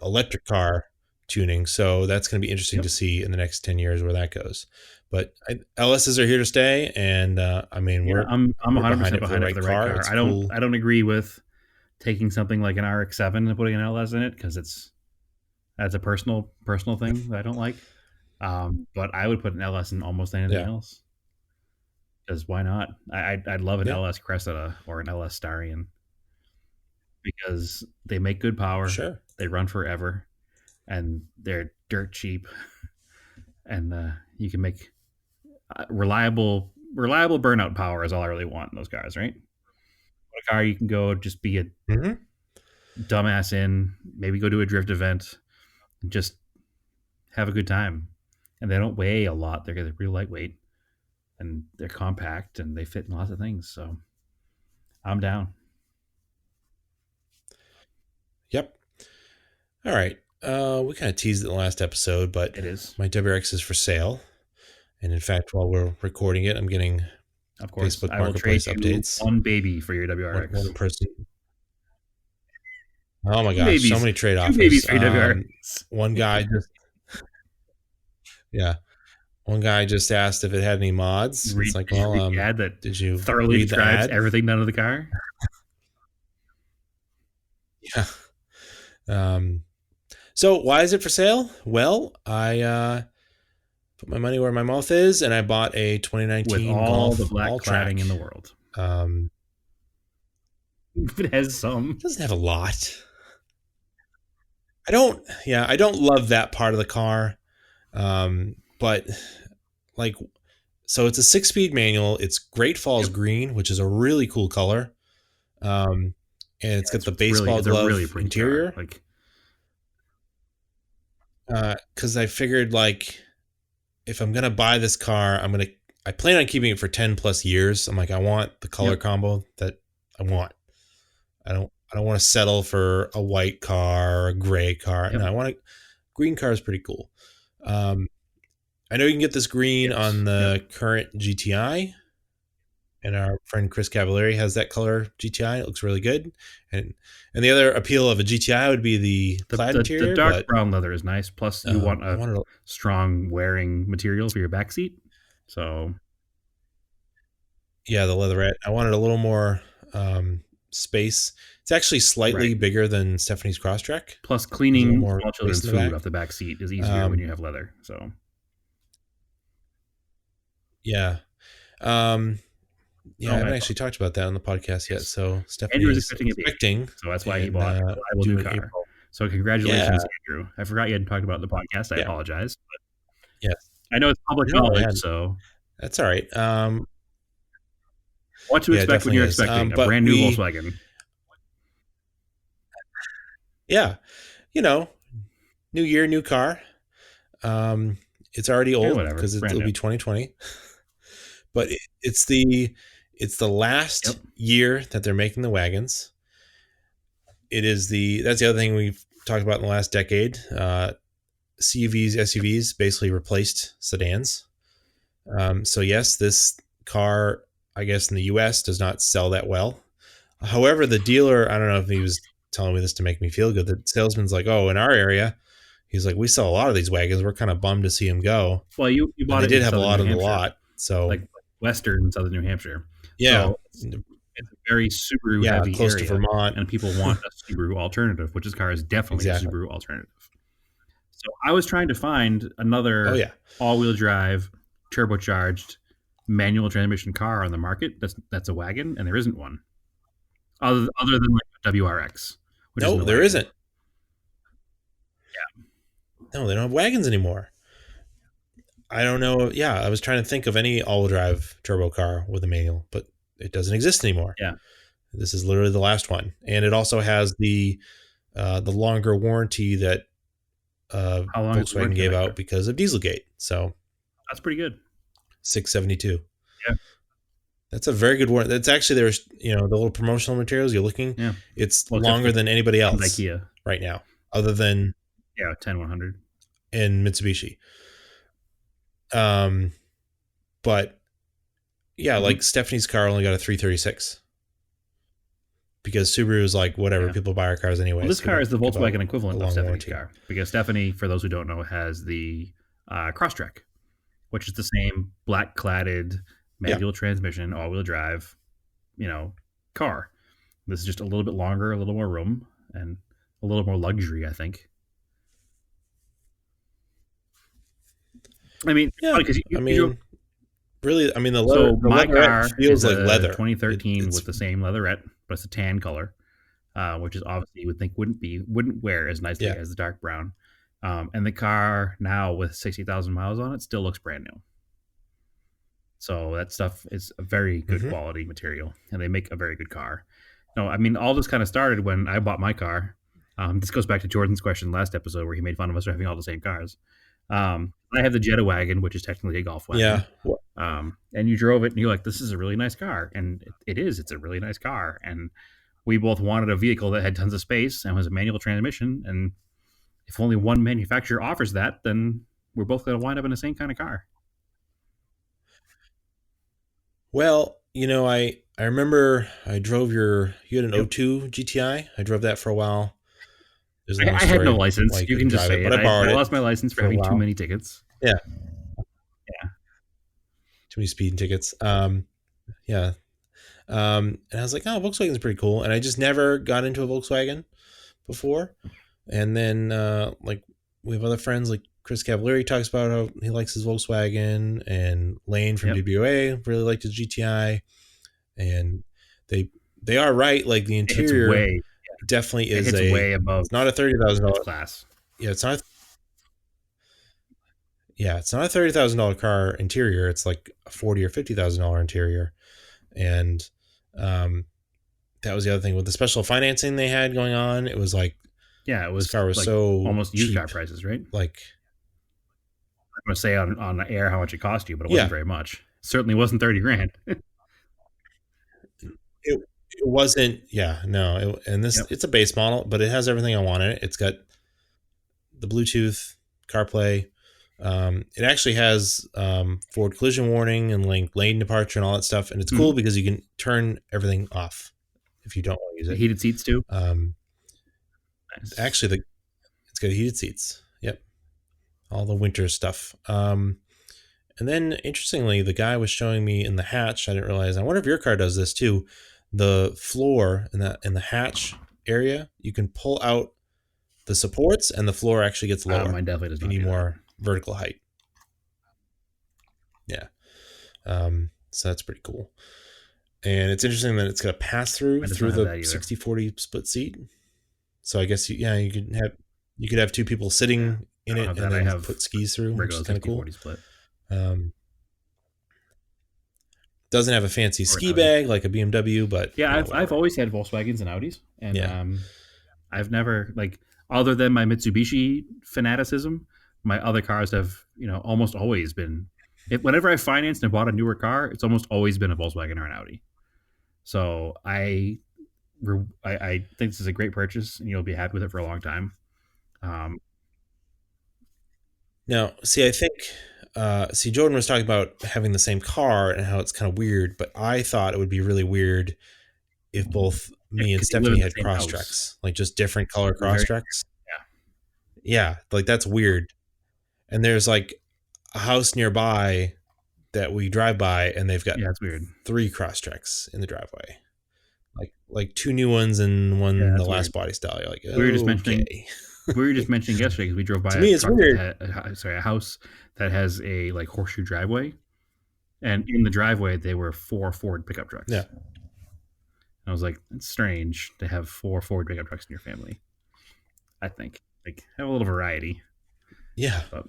electric car tuning. So that's going to be interesting to see in the next 10 years where that goes. But LSs are here to stay, and I'm 100% behind it for the right car. I don't agree with taking something like an RX-7 and putting an LS in it because that's a personal thing that I don't like. But I would put an LS in almost anything else. Because why not? I'd love an LS Cressida or an LS Starion because they make good power. Sure. They run forever, and they're dirt cheap, and you can make reliable burnout power is all I really want in those cars, right? A car you can go just be a dumbass in, maybe go to a drift event, and just have a good time. And they don't weigh a lot; they're real lightweight. And they're compact and they fit in lots of things. So I'm down. Yep. All right. We kind of teased it in the last episode, but it is. My WRX is for sale. And in fact, while we're recording it, I'm getting of course, Facebook Marketplace updates. One baby for your WRX. One person. Oh my gosh, so many trade offers. 2 babies for your WRX. One guy just One guy just asked if it had any mods. It's like, well, did you thoroughly describes everything done to the car? Yeah. So why is it for sale? Well, I put my money where my mouth is, and I bought a 2019 with all Golf the black cladding in the world. It has some. It doesn't have a lot. I don't love that part of the car. But so it's a 6-speed manual. It's Great Falls Green, which is a really cool color. And it's got the baseball glove interior. Cause I figured if I'm going to buy this car, I plan on keeping it for 10 plus years. I'm like, I want the color combo that I want. I don't want to settle for a white car or a gray car. No, I want a green car is pretty cool. I know you can get this green on the current GTI, and our friend Chris Cavallari has that color GTI. It looks really good. And the other appeal of a GTI would be the plaid interior. The dark brown leather is nice. Plus, you want a strong wearing material for your back seat. So, yeah, the leatherette. I wanted a little more space. It's actually slightly bigger than Stephanie's Crosstrek. Plus, cleaning small children's food off the back seat is easier when you have leather. So. Yeah. I haven't actually talked about that on the podcast yet. So Stephanie was expecting, so that's why he bought a new car. So congratulations, Yeah. Andrew. I forgot you hadn't talked about it in the podcast. I Yeah. apologize. Yes. I know it's public No, knowledge, yeah, so that's all right. what to Yeah, it expect when definitely you're is. expecting a But brand new Volkswagen. yeah, you know, new year, new car. It's already Yeah, old whatever. because Brand it'll new. be 2020. But it's the last Yep. year that they're making the wagons. That's the other thing we've talked about in the last decade. CUVs, SUVs basically replaced sedans. So yes, this car, I guess in the US, does not sell that well. However, the dealer, I don't know if he was telling me this to make me feel good. The salesman's like, "Oh, in our area," he's like, "we sell a lot of these wagons. We're kind of bummed to see them go." Well, you And bought they it did in have a southern lot New on the Hampshire, lot. So like western southern New Hampshire. yeah, So it's a very Subaru yeah, heavy close to area, Vermont. and people want a Subaru alternative, which this car is definitely a Exactly. Subaru alternative. So I was trying to find Oh another yeah. all-wheel drive, turbocharged, manual transmission car on the market that's a wagon, and there isn't one other than like a WRX, which No, isn't a there wagon. isn't. No, they don't have wagons anymore. I don't know. Yeah, I was trying to think of any all-wheel drive turbo car with a manual, but it doesn't exist anymore. Yeah. This is literally the last one, and it also has the longer warranty that How long is the Volkswagen warranty on gave that out car? because of Dieselgate. So That's pretty good. 672. Yeah. That's a very good warranty. That's actually there's the little promotional materials you're looking. Yeah. It's Well, longer than anybody else IKEA. right now, other than 10100. in Mitsubishi. But yeah, like Stephanie's car only got a 336 because Subaru is like whatever, people buy our cars anyway. Well, this so car we is the don't give out Volkswagen equivalent a of long Stephanie's warranty. car because Stephanie, for those who don't know, has the Crosstrek, which is the same black cladded manual transmission, all-wheel drive, car. This is just a little bit longer, a little more room, and a little more luxury, I think. I mean, Yeah, because really, I mean the so leather. my The car leatherette feels is like a leather. 2013 with the same leatherette, but it's a tan color, which is obviously you would think wouldn't wear as nicely as the dark brown. And the car now with 60,000 miles on it still looks brand new. So that stuff is a very good quality material, and they make a very good car. No, I mean all this kind of started when I bought my car. This goes back to Jordan's question last episode where he made fun of us for having all the same cars. I have the Jetta wagon, which is technically a golf wagon. Yeah. And you drove it, and you're like, "This is a really nice car," and it is. It's a really nice car, and we both wanted a vehicle that had tons of space and was a manual transmission. And if only one manufacturer offers that, then we're both going to wind up in the same kind of car. Well, I remember I drove you had an 02 GTI. I drove that for a while. I had no license. You can just say it. But I borrowed it. I lost my license for having too many tickets. Yeah. Yeah. Too many speeding tickets. Yeah. And I was like, oh, Volkswagen's pretty cool. And I just never got into a Volkswagen before. And then, like, we have other friends like Chris Cavalieri talks about how he likes his Volkswagen, and Lane from DBOA really liked his GTI. And they are right. Like, the interior definitely is way above. It's not a $30,000 class. Yeah, it's not. Yeah, it's not a $30,000 car interior. It's like a $40,000 or $50,000 interior, and that was the other thing with the special financing they had going on. It was like, it was. This car was like so almost used cheap. car prices, right? Like, I'm gonna say on the air how much it cost you, but it wasn't very much. It certainly wasn't $30,000. It wasn't. Yeah, no. It's a base model, but it has everything I want in it. It's got the Bluetooth, CarPlay. It actually has forward collision warning and like lane departure and all that stuff, and it's cool because you can turn everything off if you don't want to use it. The heated seats too. Nice. Actually, it's got heated seats. Yep, all the winter stuff. And then interestingly, the guy was showing me in the hatch. I didn't realize. I wonder if your car does this too. The floor in the hatch area, you can pull out the supports, and the floor actually gets lower. Mine definitely does. You need more vertical height. Yeah. So that's pretty cool. And it's interesting that it's got a pass through the 60-40 split seat. So I guess you could have two people sitting I in don't it have and that. I then have put skis through, which regular is kind of cool. 60/40 split. Doesn't have a fancy Or an ski Audi. bag like a BMW, but Yeah, I've always had Volkswagens and Audis, and Yeah. I've never, like, other than my Mitsubishi fanaticism, my other cars have, almost always been. Whenever I financed and bought a newer car, it's almost always been a Volkswagen or an Audi. So I think this is a great purchase, and you'll be happy with it for a long time. Now, see, I think, Jordan was talking about having the same car and how it's kind of weird, but I thought it would be really weird if both me and Because you live Stephanie in the had same cross house. tracks, like just different color Very- cross tracks. Yeah, like that's weird. And there's like a house nearby that we drive by, and they've got Yeah, it's weird. 3 cross tracks in the driveway, like 2 new ones and one Yeah, the that's last weird. body style. You're like, We were just mentioning- okay. We were just mentioning yesterday because we drove by To me, it's weird. a house that has a like horseshoe driveway, and in the driveway they were 4 Ford pickup trucks. Yeah. I was like, it's strange to have 4 Ford pickup trucks in your family. I think, like, have a little variety. Yeah. But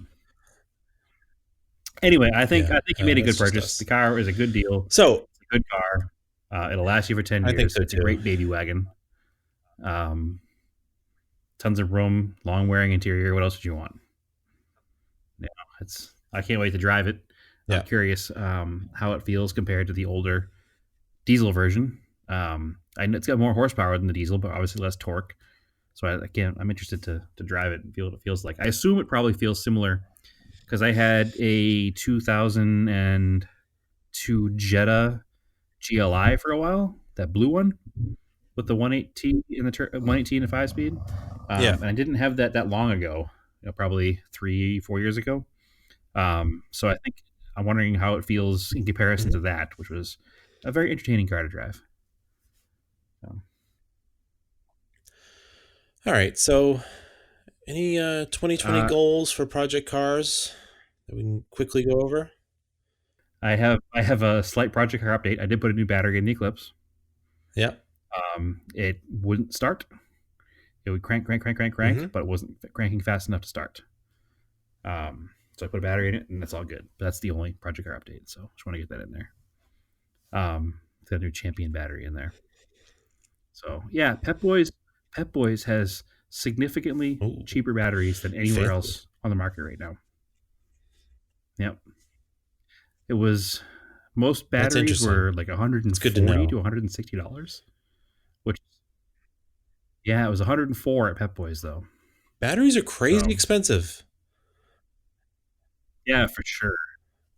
anyway, I think you made a good that's just purchase. us. The car is a good deal. So It's a good car. It'll last you for 10 I years. think so It's a too. great baby wagon. Tons of room, long wearing interior. What else would you want? Yeah, I can't wait to drive it. Yeah. I'm curious how it feels compared to the older diesel version. I know it's got more horsepower than the diesel, but obviously less torque. So I'm interested to drive it and feel what it feels like. I assume it probably feels similar because I had a 2002 Jetta GLI for a while, that blue one with the 180 in the 118 and 5-speed. Yeah. And I didn't have that long ago, probably 3-4 years ago. So I think I'm wondering how it feels in comparison to that, which was a very entertaining car to drive. All right. So any 2020 goals for Project Cars that we can quickly go over? I have a slight Project Car update. I did put a new battery in the Eclipse. Yeah. It wouldn't start. It would crank, but it wasn't cranking fast enough to start. So I put a battery in it, and that's all good. But that's the only Project Car update. So just want to get that in there. Got a new Champion battery in there. So yeah, Pep Boys has significantly cheaper batteries than anywhere else on the market right now. Yep. It was, most batteries were like $140 to $160, which, yeah, it was $104 at Pep Boys though. Batteries are crazy expensive. Yeah, for sure.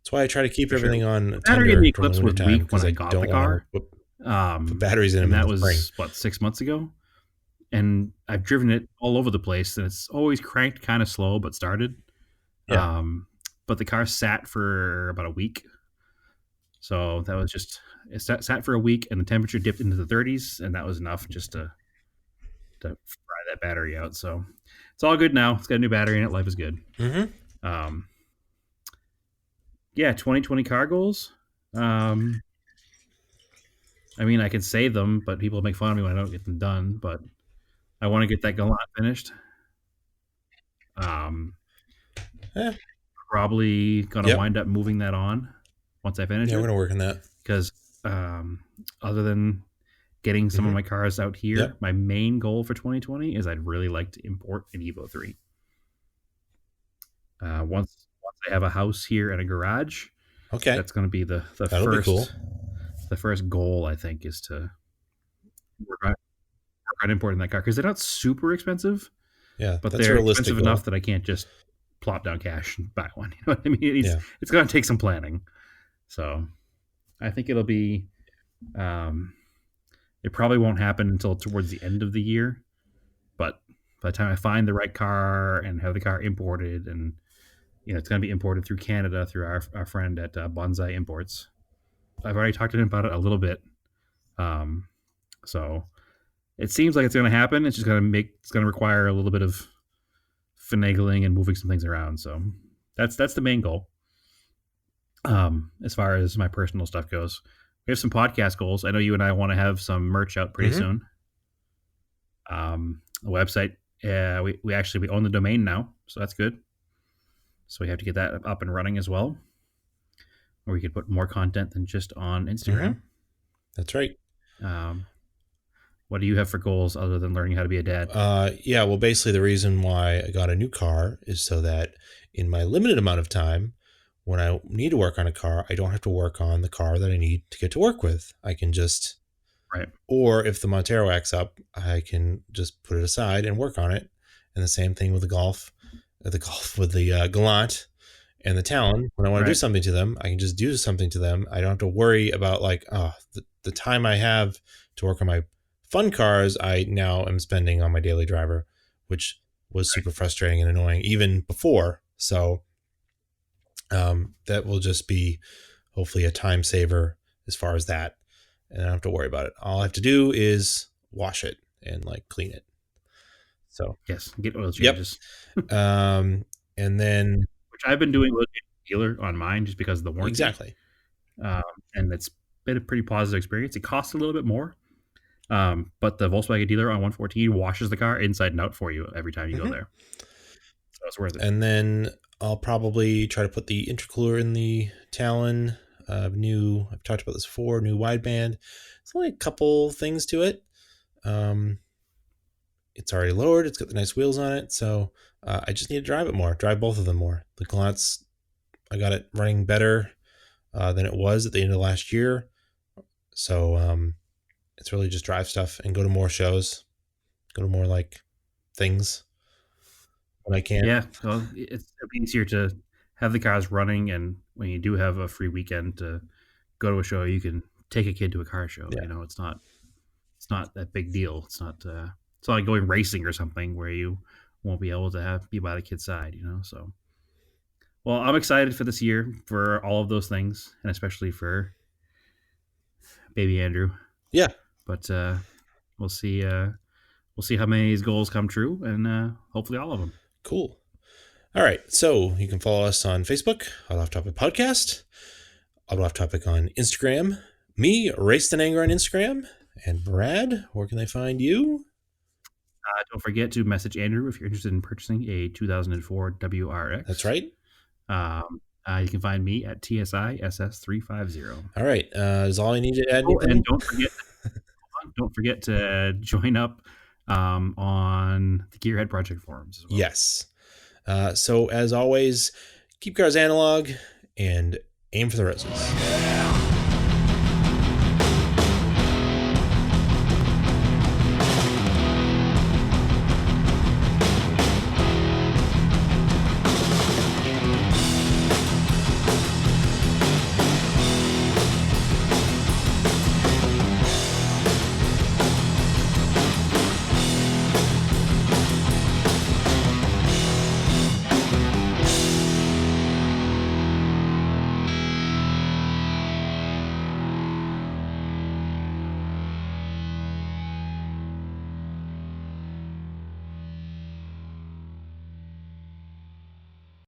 That's why I try to keep everything on. The battery in the Eclipse was weak when I got the car. Put batteries in and them. That was 6 months ago, and I've driven it all over the place, and it's always cranked kind of slow, but started. Yeah. But the car sat for about a week. So that was just, it sat for a week, and the temperature dipped into the 30s, and that was enough just to fry that battery out. So it's all good now. It's got a new battery in it. Life is good. Yeah, 2020 car goals. I mean, I can say them, but people make fun of me when I don't get them done. But I want to get that Galant finished. Probably gonna wind up moving that on once I finish it. Yeah, we're gonna work on that. Because other than getting some of my cars out here, my main goal for 2020 is I'd really like to import an Evo 3. Once I have a house here and a garage, that's going to be the That'll first be cool. The first goal, I think, is to work on importing that car because they're not super expensive. Yeah, but they're expensive enough that I can't just plop down cash and buy one. You know what I mean? It's going to take some planning. So I think it'll be. It probably won't happen until towards the end of the year, but by the time I find the right car and have the car imported, and it's going to be imported through Canada through our friend at Bonsai Imports. I've already talked to him about it a little bit, so it seems like it's going to happen. It's just going to require a little bit of finagling and moving some things around. So that's the main goal. As far as my personal stuff goes, we have some podcast goals. I know you and I want to have some merch out pretty soon. The website, we own the domain now, so that's good. So we have to get that up and running as well, where we could put more content than just on Instagram. That's right. What do you have for goals other than learning how to be a dad? Yeah, well, basically the reason why I got a new car is so that in my limited amount of time, when I need to work on a car, I don't have to work on the car that I need to get to work with. I can just, Right. or if the Montero acts up, I can just put it aside and work on it. And the same thing with the Golf with the Galant and the Talon. When I want to do something to them, I can just do something to them. I don't have to worry about like, the time I have to work on my fun cars, I now am spending on my daily driver, which was super frustrating and annoying even before. So that will just be hopefully a time saver as far as that. And I don't have to worry about it. All I have to do is wash it and like clean it. So yes, get oil changes. Yep. And then, which I've been doing with a dealer on mine just because of the warranty. Exactly. And it's been a pretty positive experience. It costs a little bit more, but the Volkswagen dealer on 114 washes the car inside and out for you every time you go there. So it's worth it. And then I'll probably try to put the intercooler in the Talon. I've talked about this before, new wideband. It's only a couple things to it. It's already lowered. It's got the nice wheels on it. So I just need to drive both of them more. The Galant's, I got it running better than it was at the end of last year. So it's really just drive stuff and go to more shows, go to more like things when I can. Yeah, well, it's easier to have the cars running, and when you do have a free weekend to go to a show, you can take a kid to a car show. Yeah. You know, it's not that big deal. It's not like going racing or something where you won't be able to be by the kid's side, you know. So, well, I'm excited for this year for all of those things, and especially for baby Andrew. Yeah, but we'll see. We'll see how many of these goals come true, and hopefully all of them. Cool. All right. So you can follow us on Facebook, Auto Off Topic Podcast, Auto Off Topic on Instagram, me, Raced in Anger on Instagram, and Brad, where can they find you? Don't forget to message Andrew if you're interested in purchasing a 2004 WRX. That's right. You can find me at TSISS350. All right. Is all I need to add? And don't forget to join up on the Gearhead Project forums as well. Yes. So as always, keep cars analog and aim for the roses.